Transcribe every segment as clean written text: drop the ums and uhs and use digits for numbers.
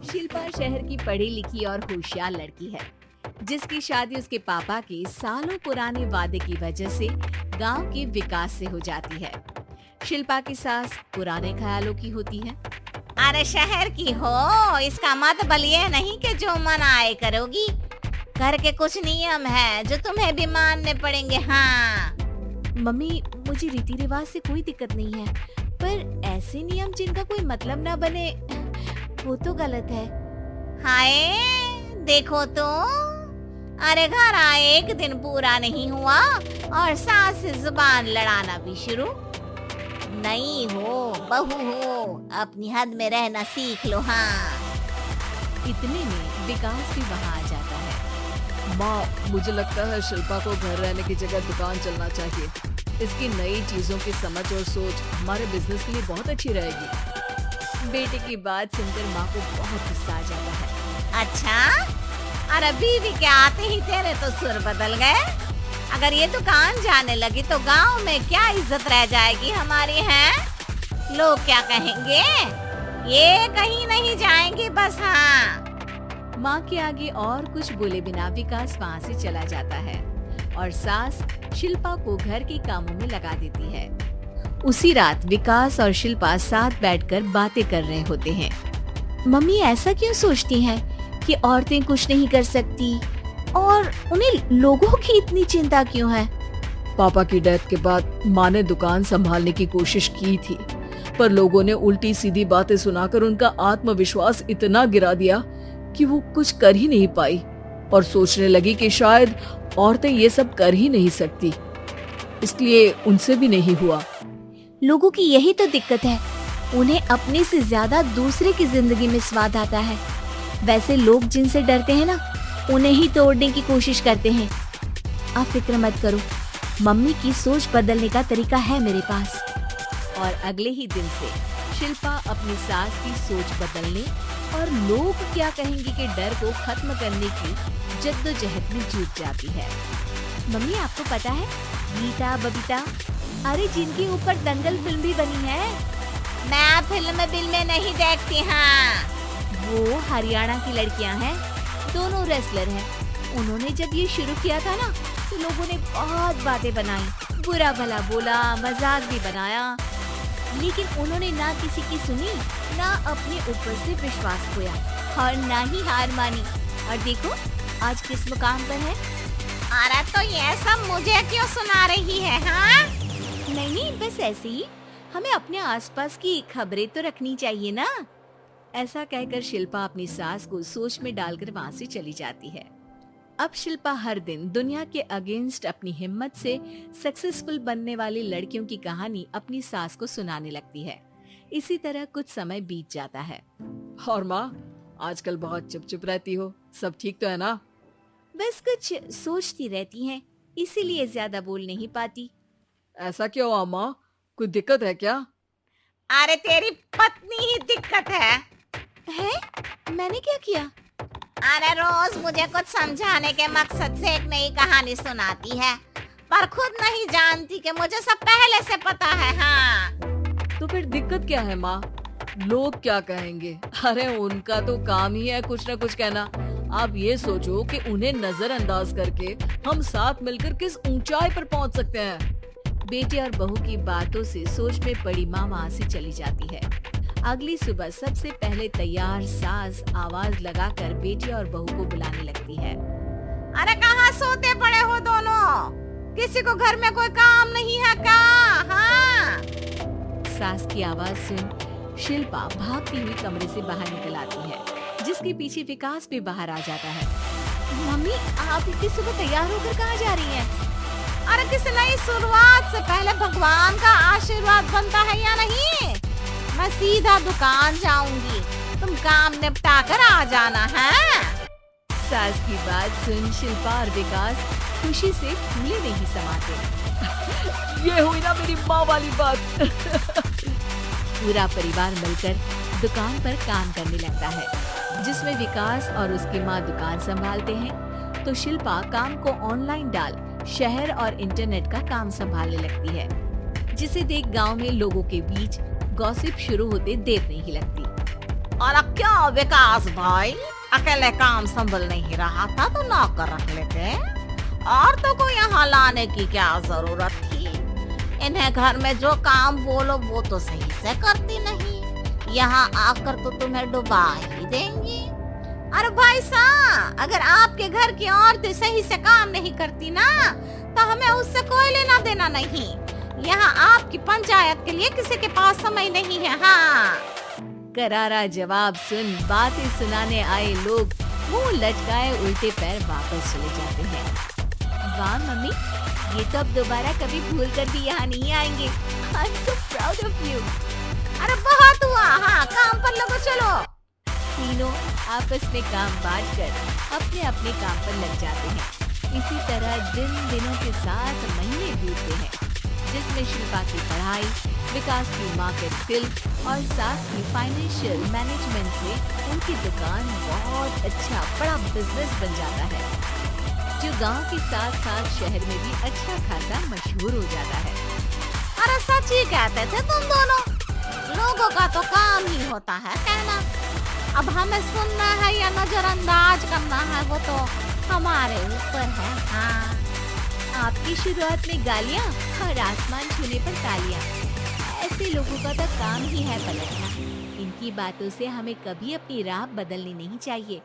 शिल्पा शहर की पढ़ी लिखी और होशियार लड़की है, जिसकी शादी उसके पापा के सालों पुराने वादे की वजह से गांव के विकास से हो जाती है। शिल्पा की सास पुराने ख्यालों की होती है। अरे शहर की हो, इसका मतलब ये नहीं कि जो मन आए करोगी। घर के कुछ नियम है जो तुम्हें भी मानने पड़ेंगे। हाँ मम्मी, मुझे रीति रिवाज से कोई दिक्कत नहीं है, पर ऐसे नियम जिनका कोई मतलब ना बने वो तो गलत है। हाय देखो तो, अरे घर आए एक दिन पूरा नहीं हुआ और सास से जुबान लड़ाना भी शुरू। नहीं हो बहू हो, अपनी हद में रहना सीख लो। हाँ इतने में विकास भी वहाँ आ जाता है। माँ, मुझे लगता है शिल्पा को घर रहने की जगह दुकान चलना चाहिए। इसकी नई चीजों की समझ और सोच हमारे बिजनेस के लिए बहुत अच्छी रहेगी। बेटे की बात सुनकर माँ को बहुत गुस्सा आ जाता है। अच्छा, अरे बीवी के आते ही तेरे तो सुर बदल गए। अगर ये दुकान जाने लगी तो गांव में क्या इज्जत रह जाएगी हमारी। है लोग क्या कहेंगे, ये कहीं नहीं जाएंगी बस। हाँ माँ के आगे और कुछ बोले बिना विकास वहाँ से चला जाता है और सास शिल्पा को घर के कामों में लगा देती है। उसी रात विकास और शिल्पा साथ बैठकर बातें कर रहे होते हैं। मम्मी ऐसा क्यों सोचती हैं कि औरतें कुछ नहीं कर सकती और उन्हें लोगों की इतनी चिंता क्यों है? पापा की डेथ के बाद माँ ने दुकान संभालने की कोशिश की थी, पर लोगों ने उल्टी सीधी बातें सुनाकर उनका आत्मविश्वास इतना गिरा दिया कि वो कुछ कर ही नहीं पाई और सोचने लगी कि शायद औरतें ये सब कर ही नहीं सकती, इसलिए उनसे भी नहीं हुआ। लोगों की यही तो दिक्कत है, उन्हें अपने से ज्यादा दूसरे की जिंदगी में स्वाद आता है। वैसे लोग जिनसे डरते हैं ना, उन्हें ही तोड़ने की कोशिश करते हैं। आप फिक्र मत करो, मम्मी की सोच बदलने का तरीका है मेरे पास। और अगले ही दिन से शिल्पा अपनी सास की सोच बदलने और लोग क्या कहेंगे के डर को खत्म करने की जद्दोजहद में जुट जाती है। मम्मी, आपको पता है गीता बबीता, अरे जिनके ऊपर दंगल फिल्म भी बनी है। मैं फिल्म नहीं देखती। हाँ वो हरियाणा की लड़कियां हैं, दोनों रेसलर हैं। उन्होंने जब ये शुरू किया था ना, तो लोगों ने बहुत बातें बनाई, बुरा भला बोला, मजाक भी बनाया, लेकिन उन्होंने ना किसी की सुनी, ना अपने ऊपर से विश्वास खोया और ना ही हार मानी। और देखो आज किस मुकाम पर है। अरे तो ये सब मुझे क्यों सुना रही है? हाँ नहीं, बस ऐसे ही हमें अपने आसपास की खबरें तो रखनी चाहिए ना। ऐसा कहकर शिल्पा अपनी सास को सोच में डालकर वहाँ से चली जाती है। अब शिल्पा हर दिन दुनिया के अगेंस्ट अपनी हिम्मत से सक्सेसफुल बनने वाली लड़कियों की कहानी अपनी सास को सुनाने लगती है। इसी तरह कुछ समय बीत जाता है। और माँ, आजकल बहुत चुप चुप रहती हो, सब ठीक तो है ना? बस कुछ सोचती रहती हैं, इसीलिए ज्यादा बोल नहीं पाती। ऐसा क्यों हुआ माँ, कोई दिक्कत है क्या? अरे तेरी पत्नी ही दिक्कत है। मैंने क्या किया? अरे रोज मुझे कुछ समझाने के मकसद से एक नई कहानी सुनाती है, पर खुद नहीं जानती कि मुझे सब पहले से पता है। हाँ तो फिर दिक्कत क्या है माँ? लोग क्या कहेंगे? अरे उनका तो काम ही है कुछ न कुछ कहना। आप ये सोचो कि उन्हें नजरअंदाज करके हम साथ मिलकर किस ऊंचाई पर पहुंच सकते हैं। बेटे और बहू की बातों से सोच में पड़ी माँ वहाँ से चली जाती है। अगली सुबह सबसे पहले तैयार सास आवाज लगाकर बेटे और बहू को बुलाने लगती है। अरे कहाँ सोते पड़े हो दोनों? किसी को घर में कोई काम नहीं है क्या? हाँ सास की आवाज सुन शिल्पा भागती हुई कमरे से बाहर निकल आती है, जिसके पीछे विकास भी बाहर आ जाता है। मम्मी, आप इतनी सुबह तैयार होकर कहाँ जा रही हैं? अरे किसी नई शुरुआत से पहले भगवान का आशीर्वाद बनता है या नहीं? मैं सीधा दुकान जाऊंगी, तुम काम निपटा कर आ जाना है। सास की बात सुन शिल्पा और विकास खुशी से फूले नहीं समाते। ये हुई ना मेरी माँ वाली बात। पूरा परिवार मिलकर दुकान पर काम करने लगता है, जिसमें विकास और उसकी माँ दुकान संभालते हैं, तो शिल्पा काम को ऑनलाइन डाल शहर और इंटरनेट का काम संभालने लगती है, जिसे देख गांव में लोगों के बीच गॉसिप शुरू होते देर नहीं लगती। और क्या विकास भाई, अकेले काम संभल नहीं रहा था तो नौकर रख लेते, और तो को यहाँ लाने की क्या जरूरत थी। इन्हें घर में जो काम बोलो वो तो सही से करती नहीं, यहाँ आकर तो तुम्हें डुबा ही देंगी। अरे भाई साहब, अगर आपके घर की औरतें सही से काम नहीं करती ना तो हमें उससे कोई लेना देना नहीं। यहाँ आपकी पंचायत के लिए किसी के पास समय नहीं है। हाँ, करारा जवाब सुन बातें सुनाने आए लोग मुंह लटकाए उल्टे पैर वापस चले जाते हैं। वाह मम्मी, ये तो अब दोबारा कभी भूल कर भी यहाँ नहीं आएंगे। I'm so proud of you। अरे बहुत हुआ, हाँ काम पर लगो चलो। तीनों आपस में काम बांट कर अपने अपने काम पर लग जाते हैं। इसी तरह दिनों के साथ महीने बीतते हैं, जिसमें शिल्पा की पढ़ाई, विकास की मार्केट स्किल और सास की फाइनेंशियल मैनेजमेंट से उनकी दुकान बहुत अच्छा बड़ा बिजनेस बन जाता है, जो गांव के साथ साथ शहर में भी अच्छा खासा मशहूर हो जाता है। अरे सच ही कहते थे तुम दोनों, लोगों का तो काम ही होता है कहना। अब हमें सुनना है या नजरअंदाज करना है वो तो हमारे ऊपर है। हाँ, आपकी शुरुआत में गालियाँ और आसमान छूने पर तालियाँ, ऐसे लोगों का तो काम ही है पलटना। इनकी बातों से हमें कभी अपनी राह बदलनी नहीं चाहिए,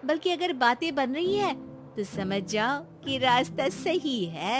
बल्कि अगर बातें बन रही है तो समझ जाओ कि रास्ता सही है।